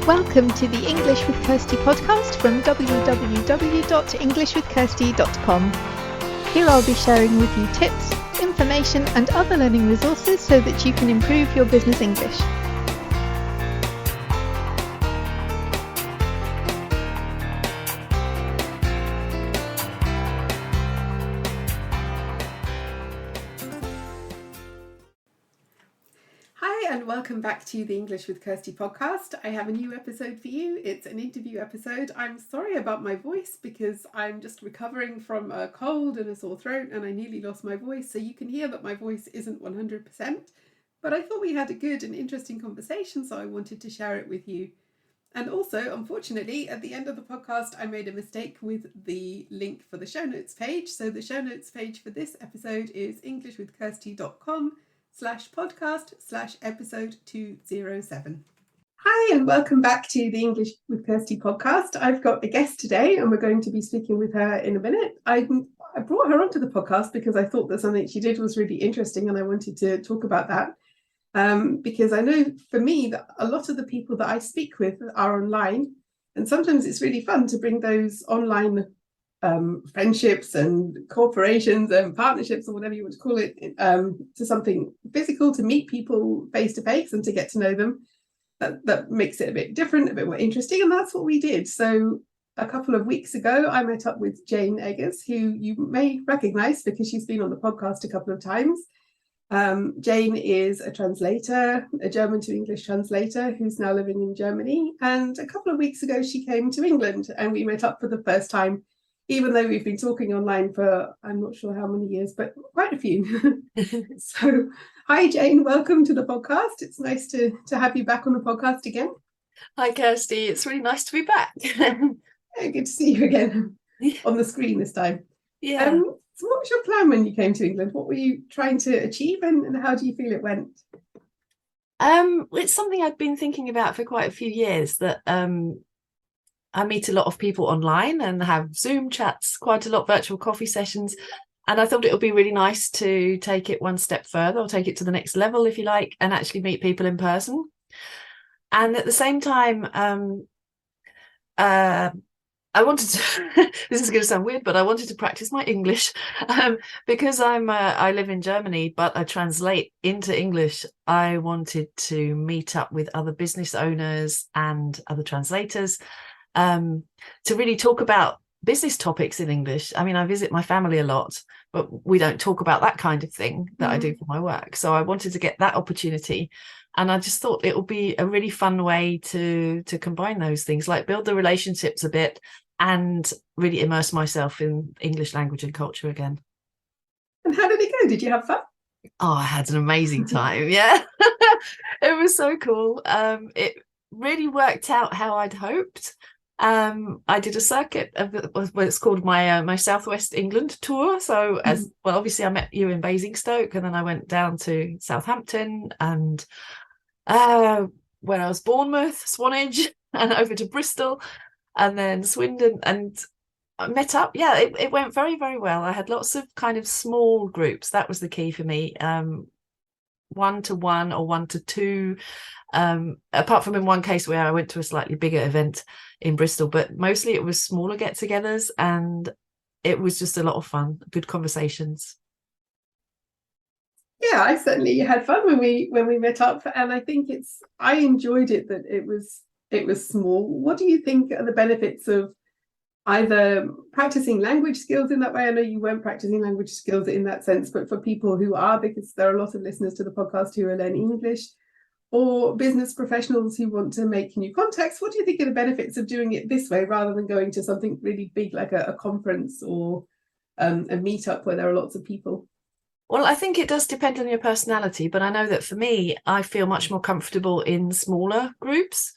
Welcome to the English with Kirsty podcast from www.englishwithkirsty.com. Here I'll be sharing with you tips, information and other learning resources so that you can improve your business English. Hi and welcome back to the English with Kirsty podcast. I have a new episode for you. It's an interview episode. I'm sorry about my voice because I'm just recovering from a cold and a sore throat and I nearly lost my voice. So you can hear that my voice isn't 100%. But I thought we had a good and interesting conversation, so I wanted to share it with you. And also, unfortunately, at the end of the podcast, I made a mistake with the link for the show notes page. So the show notes page for this episode is englishwithkirsty.com/podcast/episode 207. Hi, and welcome back to the English with Kirsty podcast. I've got a guest today, and we're going to be speaking with her in a minute. I brought her onto the podcast because I thought that something she did was really interesting, and I wanted to talk about that. Because I know for me that a lot of the people that I speak with are online, and sometimes it's really fun to bring those online friendships and corporations and partnerships or whatever you want to call it to something physical, to meet people face to face and to get to know them. That makes it a bit different, a bit more interesting, and that's what we did. So a couple of weeks ago I met up with Jane Eggers, who you may recognize because she's been on the podcast a couple of times. Jane is a translator, a German to English translator who's now living in Germany, and a couple of weeks ago she came to England and we met up for the first time, even though we've been talking online for I'm not sure how many years, but quite a few. So hi Jane, welcome to the podcast. It's nice to have you back on the podcast again. Hi Kirsty, it's really nice to be back. Yeah, good to see you again on the screen this time. Yeah. So what was your plan when you came to England? What were you trying to achieve and how do you feel it went? It's something I've been thinking about for quite a few years, that I meet a lot of people online and have Zoom chats, quite a lot, virtual coffee sessions. And I thought it would be really nice to take it one step further, or take it to the next level, if you like, and actually meet people in person. And at the same time, I wanted to, this is going to sound weird, but I wanted to practice my English because I live in Germany, but I translate into English. I wanted to meet up with other business owners and other translators to really talk about business topics in English. I mean, I visit my family a lot, but we don't talk about that kind of thing that I do for my work. So I wanted to get that opportunity. And I just thought it would be a really fun way to combine those things, like build the relationships a bit and really immerse myself in English language and culture again. And how did it go? Did you have fun? Oh, I had an amazing time. Yeah, it was so cool. It really worked out how I'd hoped. I did a circuit of what it's called my Southwest England tour. So as well, obviously I met you in Basingstoke, and then I went down to Southampton and when I was Bournemouth, Swanage, and over to Bristol, and then Swindon, and I met up. Yeah, it went very, very well. I had lots of kind of small groups. That was the key for me. 1-to-1 or 1-to-2. Apart from in one case where I went to a slightly bigger event in Bristol, but mostly it was smaller get-togethers, and it was just a lot of fun, good conversations. Yeah, I certainly had fun when we met up, and I think I enjoyed it that it was small. What do you think are the benefits of either practicing language skills in that way? I know you weren't practicing language skills in that sense, but for people who are, because there are a lot of listeners to the podcast who are learning English, or business professionals who want to make new contacts, what do you think are the benefits of doing it this way rather than going to something really big like a conference or a meetup where there are lots of people? Well, I think it does depend on your personality, but I know that for me, I feel much more comfortable in smaller groups.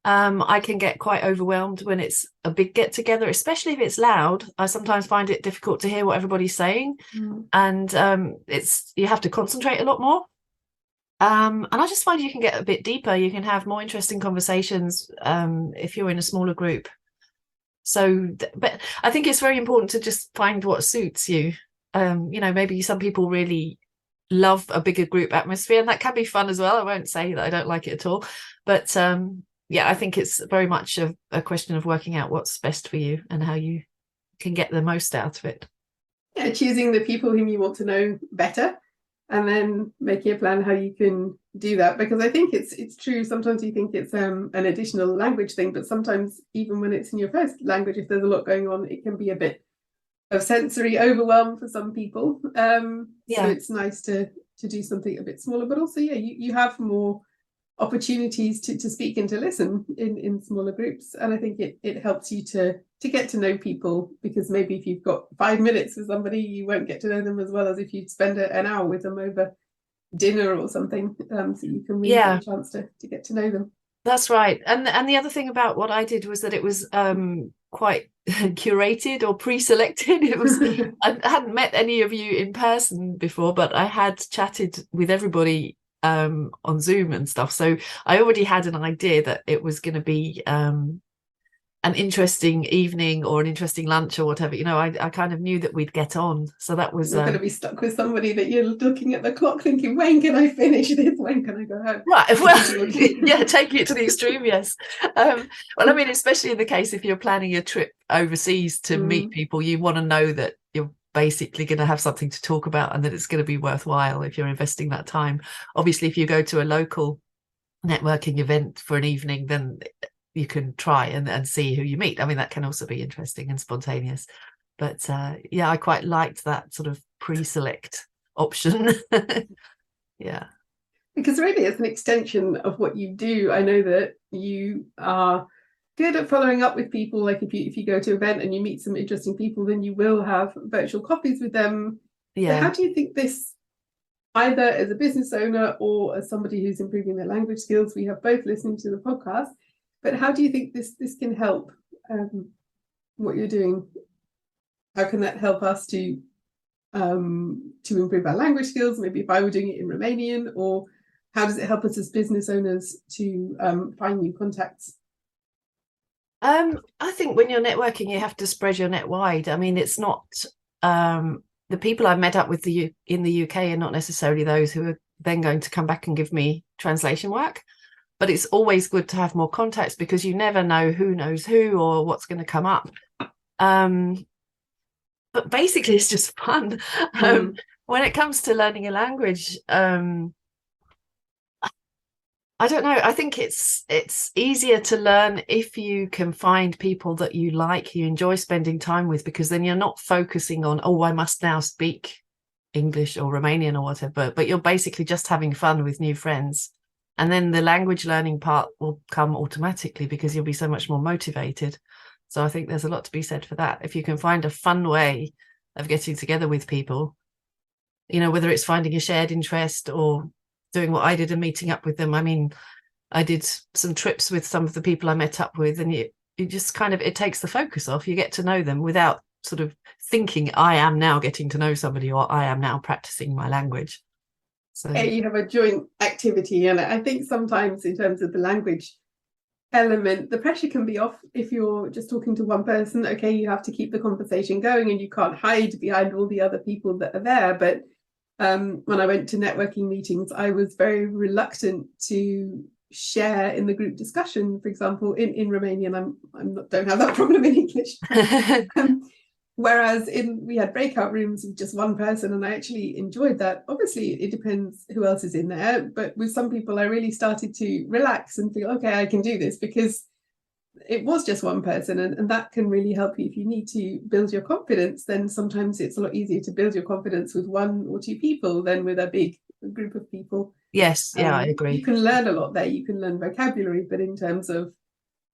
I can get quite overwhelmed when it's a big get-together, especially if it's loud. I sometimes find it difficult to hear what everybody's saying, and you have to concentrate a lot more. And I just find you can get a bit deeper. You can have more interesting conversations if you're in a smaller group. So, but I think it's very important to just find what suits you. Maybe some people really love a bigger group atmosphere, and that can be fun as well. I won't say that I don't like it at all, but yeah, I think it's very much a question of working out what's best for you and how you can get the most out of it. Yeah, choosing the people whom you want to know better, and then making a plan how you can do that. Because I think it's true. Sometimes you think it's an additional language thing, but sometimes even when it's in your first language, if there's a lot going on, it can be a bit of sensory overwhelm for some people. So it's nice to do something a bit smaller, but also, yeah, you have more opportunities to speak and to listen in smaller groups. And I think it helps you to get to know people, because maybe if you've got 5 minutes with somebody, you won't get to know them as well as if you spend an hour with them over dinner or something. So you can really get a chance to get to know them. That's right. And the other thing about what I did was that it was quite curated or pre-selected. It was I hadn't met any of you in person before, but I had chatted with everybody on Zoom and stuff. So I already had an idea that it was going to be an interesting evening or an interesting lunch or whatever. You know, I kind of knew that we'd get on. So that was you're going to be stuck with somebody that you're looking at the clock thinking, when can I finish this? When can I go home? Right. Well, yeah, taking it to the extreme, yes. Well, I mean, especially in the case if you're planning a trip overseas to meet people, you want to know that you're basically going to have something to talk about and that it's going to be worthwhile if you're investing that time. Obviously, if you go to a local networking event for an evening, then you can try and see who you meet. I mean, that can also be interesting and spontaneous. But yeah, I quite liked that sort of pre-select option. Yeah. Because really it's an extension of what you do. I know that you are good at following up with people. Like if you go to an event and you meet some interesting people, then you will have virtual coffees with them. Yeah. So how do you think this, either as a business owner or as somebody who's improving their language skills, we have both listening to the podcast, but how do you think this can help what you're doing? How can that help us to improve our language skills? Maybe if I were doing it in Romanian, or how does it help us as business owners to find new contacts? I think when you're networking, you have to spread your net wide. I mean, it's not the people I've met up with in the UK are not necessarily those who are then going to come back and give me translation work. But it's always good to have more contacts, because you never know who knows who or what's going to come up. But basically, it's just fun. When it comes to learning a language, I don't know. I think it's easier to learn if you can find people that you like, you enjoy spending time with, because then you're not focusing on, oh, I must now speak English or Romanian or whatever, but you're basically just having fun with new friends. And then the language learning part will come automatically because you'll be so much more motivated. So I think there's a lot to be said for that. If you can find a fun way of getting together with people, you know, whether it's finding a shared interest or doing what I did and meeting up with them. I mean, I did some trips with some of the people I met up with, and you just kind of, it takes the focus off. You get to know them without sort of thinking, I am now getting to know somebody, or I am now practicing my language. So you have a joint activity. And I think sometimes in terms of the language element, the pressure can be off if you're just talking to one person. Okay, you have to keep the conversation going and you can't hide behind all the other people that are there. But when I went to networking meetings, I was very reluctant to share in the group discussion, for example, in Romanian. Don't have that problem in English. Whereas we had breakout rooms with just one person, and I actually enjoyed that. Obviously, it depends who else is in there, but with some people, I really started to relax and feel, okay, I can do this, because it was just one person, and that can really help you. If you need to build your confidence, then sometimes it's a lot easier to build your confidence with one or two people than with a big group of people. Yes, yeah, I agree. You can learn a lot there. You can learn vocabulary, but in terms of,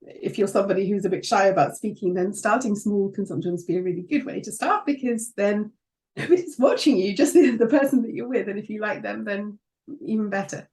if you're somebody who's a bit shy about speaking, then starting small can sometimes be a really good way to start, because then nobody's watching you, just the person that you're with. And if you like them, then even better.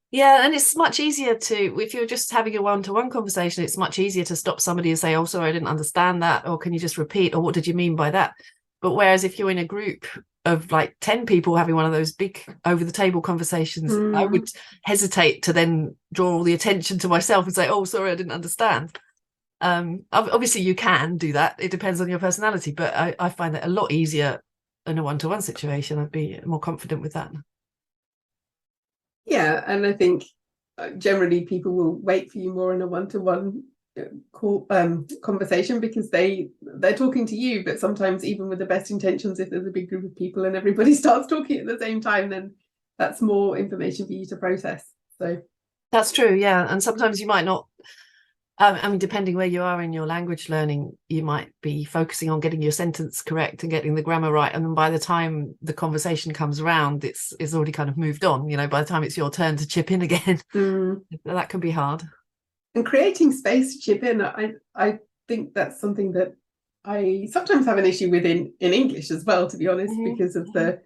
Yeah, and it's much easier to, if you're just having a one-to-one conversation, it's much easier to stop somebody and say, oh, sorry, I didn't understand that, or can you just repeat, or what did you mean by that? But whereas if you're in a group of like 10 people having one of those big over-the-table conversations, I would hesitate to then draw all the attention to myself and say, oh, sorry, I didn't understand. Obviously, you can do that. It depends on your personality, but I find that a lot easier in a one-to-one situation. I'd be more confident with that. Yeah, and I think generally people will wait for you more in a one-to-one conversation, because they're talking to you, but sometimes even with the best intentions, if there's a big group of people and everybody starts talking at the same time, then that's more information for you to process. So that's true, yeah. And sometimes you might not, I mean, depending where you are in your language learning, you might be focusing on getting your sentence correct and getting the grammar right, and then by the time the conversation comes around, it's already kind of moved on, you know, by the time it's your turn to chip in again. That can be hard. And creating space to chip in, I think that's something that I sometimes have an issue with in English as well, to be honest, because of the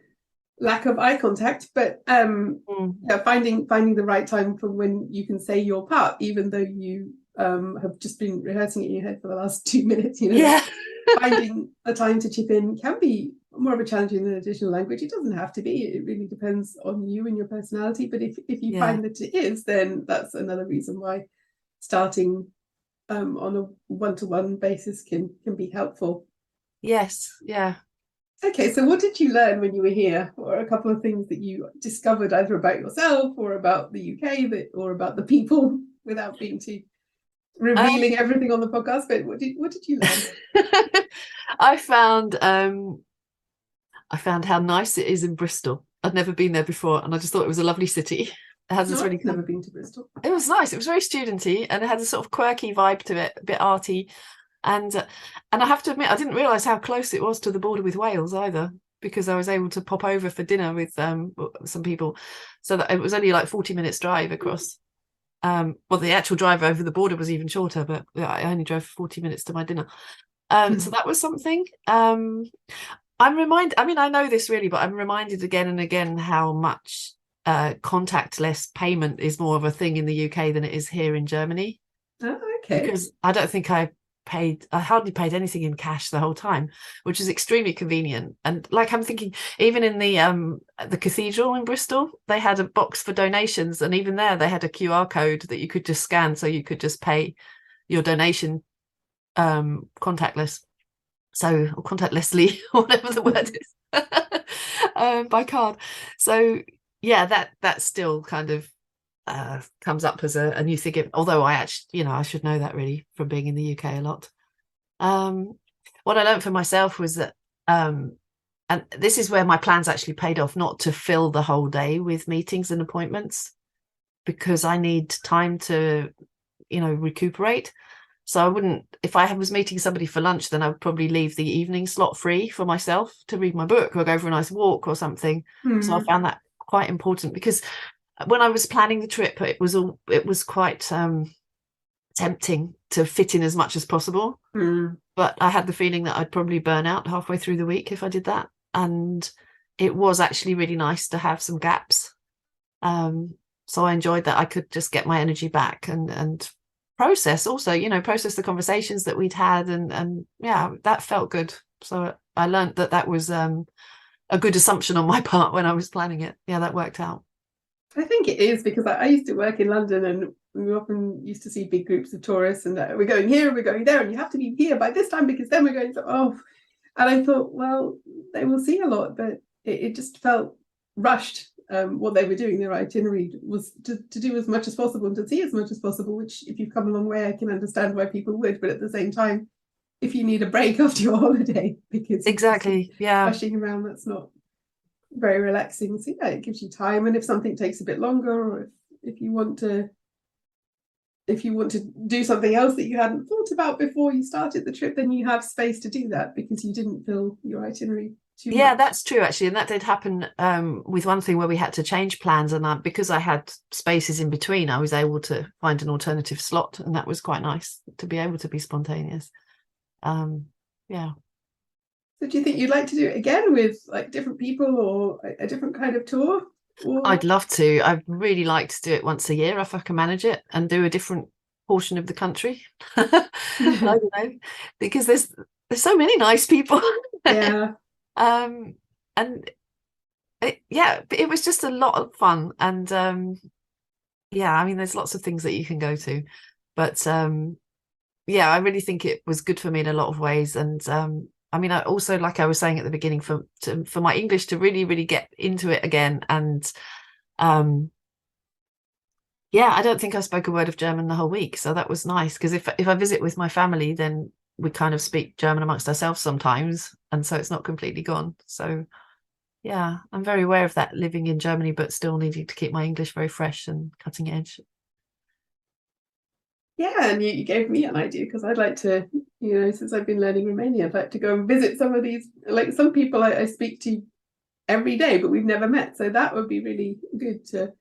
lack of eye contact. But yeah, finding the right time for when you can say your part, even though you have just been rehearsing it in your head for the last 2 minutes, you know. Yeah. Finding a time to chip in can be more of a challenge in an additional language. It doesn't have to be. It really depends on you and your personality. But if you find that it is, then that's another reason why starting on a one-to-one basis can be helpful. Yes, yeah. Okay, so what did you learn when you were here? Or a couple of things that you discovered either about yourself or about the UK or about the people, without being too revealing everything on the podcast? But what did you learn? I found how nice it is in Bristol. I'd never been there before, and I just thought it was a lovely city. It has this really never been to Bristol. It was nice. It was very studenty, and it had a sort of quirky vibe to it, a bit arty. And I have to admit, I didn't realise how close it was to the border with Wales either, because I was able to pop over for dinner with some people, so that it was only like 40 minutes drive across. Well, the actual drive over the border was even shorter, but I only drove 40 minutes to my dinner. So that was something. I'm reminded, I mean, I know this really, but I'm reminded again and again how much contactless payment is more of a thing in the UK than it is here in Germany. Oh, okay. Because I don't think I hardly paid anything in cash the whole time, which is extremely convenient. And like, I'm thinking, even in the cathedral in Bristol, they had a box for donations, and even there they had a QR code that you could just scan, so you could just pay your donation contactless, or contactlessly, or whatever the word is, by card. So yeah, that still kind of comes up as a new thing, although I actually, I should know that really from being in the UK a lot. What I learned for myself was that and this is where my plans actually paid off, not to fill the whole day with meetings and appointments, because I need time to recuperate. So I wouldn't, if I was meeting somebody for lunch, then I would probably leave the evening slot free for myself to read my book or go for a nice walk or something. So I found that quite important, because when I was planning the trip, it was quite tempting to fit in as much as possible. But I had the feeling that I'd probably burn out halfway through the week if I did that. And it was actually really nice to have some gaps. So I enjoyed that I could just get my energy back and process the conversations that we'd had, and yeah, that felt good. So I learned that was a good assumption on my part when I was planning it. Yeah, that worked out. I think it is, because I used to work in London, and we often used to see big groups of tourists, and we're going here, we're going there, and you have to be here by this time because then we're going to and I thought, well, they will see a lot, but it just felt rushed. What they were doing, their itinerary was to do as much as possible and to see as much as possible, which if you've come a long way, I can understand why people would. But at the same time, if you need a break after your holiday, because exactly, yeah, rushing around, that's not very relaxing. So yeah, it gives you time. And if something takes a bit longer, or if you want to do something else that you hadn't thought about before you started the trip, then you have space to do that because you didn't fill your itinerary too much. That's true, actually. And that did happen with one thing where we had to change plans, and because I had spaces in between, I was able to find an alternative slot, and that was quite nice to be able to be spontaneous. Yeah. So do you think you'd like to do it again with like different people or a different kind of tour? I'd love to. I'd really like to do it once a year if I can manage it, and do a different portion of the country. I don't know, because there's so many nice people. Yeah. And it was just a lot of fun. And I mean, there's lots of things that you can go to, but I really think it was good for me in a lot of ways. And I mean, I also, like I was saying at the beginning, for my English to really, really get into it again, and Yeah, I don't think I spoke a word of German the whole week, so that was nice because if I visit with my family, then we kind of speak German amongst ourselves sometimes, and so it's not completely gone. So yeah, I'm very aware of that living in Germany, but still needing to keep my English very fresh and cutting edge. Yeah, and you gave me an idea because I'd like to, since I've been learning Romanian, I'd like to go and visit some of these, like some people I speak to every day, but we've never met. So that would be really good to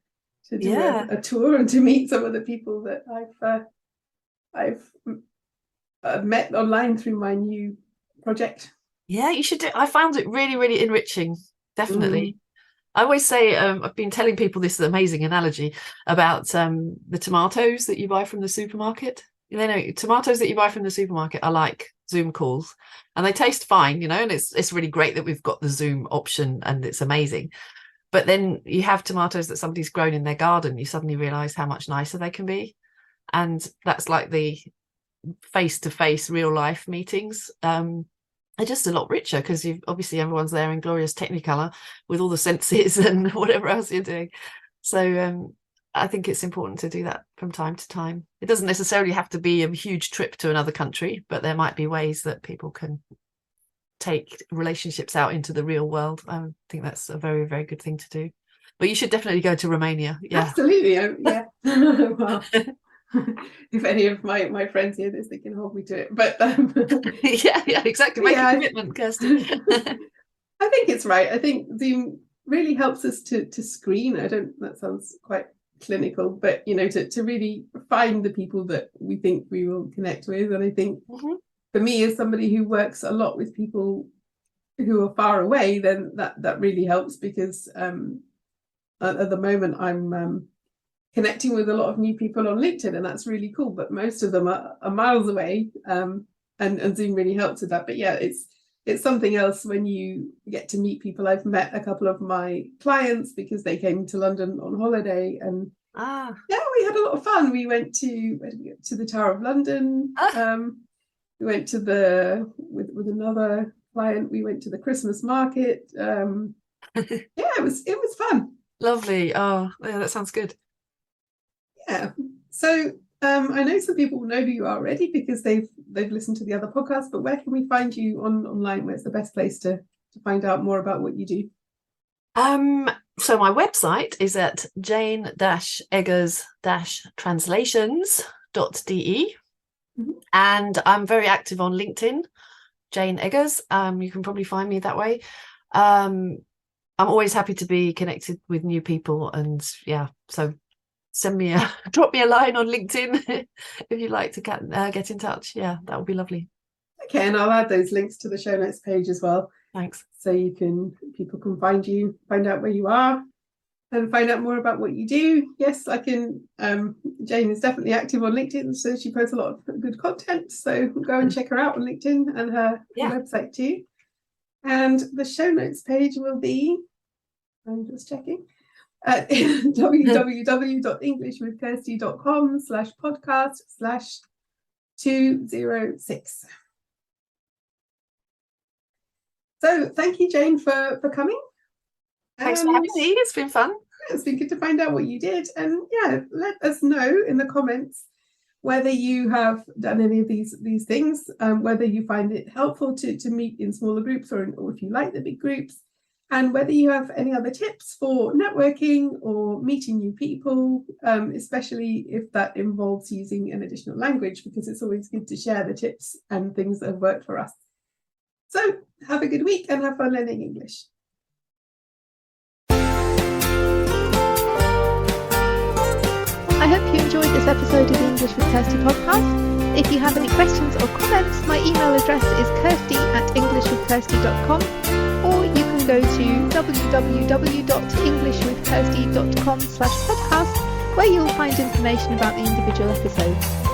do a tour and to meet some of the people that I've met online through my new project. Yeah, you should do. I found it really, really enriching. Definitely. I always say, I've been telling people this amazing analogy about the tomatoes that you buy from the supermarket. Tomatoes that you buy from the supermarket are like Zoom calls, and they taste fine, and it's really great that we've got the Zoom option and it's amazing. But then you have tomatoes that somebody's grown in their garden, you suddenly realize how much nicer they can be. And that's like the face-to-face real life meetings. Are just a lot richer because obviously everyone's there in glorious Technicolor with all the senses and whatever else you're doing. So I think it's important to do that from time to time. It doesn't necessarily have to be a huge trip to another country, but there might be ways that people can take relationships out into the real world. I think that's a very, very good thing to do. But you should definitely go to Romania. Yeah, absolutely. Yeah. Well, if any of my friends hear this, they can hold me to it. But yeah, exactly. Make a commitment, Kirsty. I think it's right. I think Zoom really helps us to screen. That sounds quite clinical, but to really find the people that we think we will connect with. And I think for me, as somebody who works a lot with people who are far away, then that really helps because at the moment I'm connecting with a lot of new people on LinkedIn, and that's really cool, but most of them are miles away, and Zoom really helps with that. But yeah, it's something else when you get to meet people. I've met a couple of my clients because they came to London on holiday, and yeah, we had a lot of fun. We went to the Tower of London. We went to with another client, we went to the Christmas market. Yeah, it was fun. Lovely. Oh yeah, that sounds good. Yeah. So I know some people know who you are already because they've listened to the other podcasts, but where can we find you online? Where's the best place to find out more about what you do? So my website is at jane-eggers-translations.de. And I'm very active on LinkedIn, Jane Eggers. You can probably find me that way. I'm always happy to be connected with new people, and yeah, so drop me a line on LinkedIn if you'd like to get in touch. Yeah, that would be lovely. Okay, and I'll add those links to the show notes page as well. Thanks. So people can find you, find out where you are, and find out more about what you do. Yes, I can. Jane is definitely active on LinkedIn, so she posts a lot of good content. So go and check her out on LinkedIn and her website too. And the show notes page will be, I'm just checking, at www.englishwithkirsty.com/podcast/206. So thank you, Jane, for coming. Thanks for having me. It's been fun. It's been good to find out what you did. And yeah, let us know in the comments whether you have done any of these things, whether you find it helpful to meet in smaller groups or if you like the big groups, and whether you have any other tips for networking or meeting new people, especially if that involves using an additional language, because it's always good to share the tips and things that have worked for us. So have a good week and have fun learning English. I hope you enjoyed this episode of the English with Kirsty podcast. If you have any questions or comments, my email address is kirsty@englishwithkirsty.com, or you can go to www.englishwithkirsty.com/podcast, where you'll find information about the individual episodes.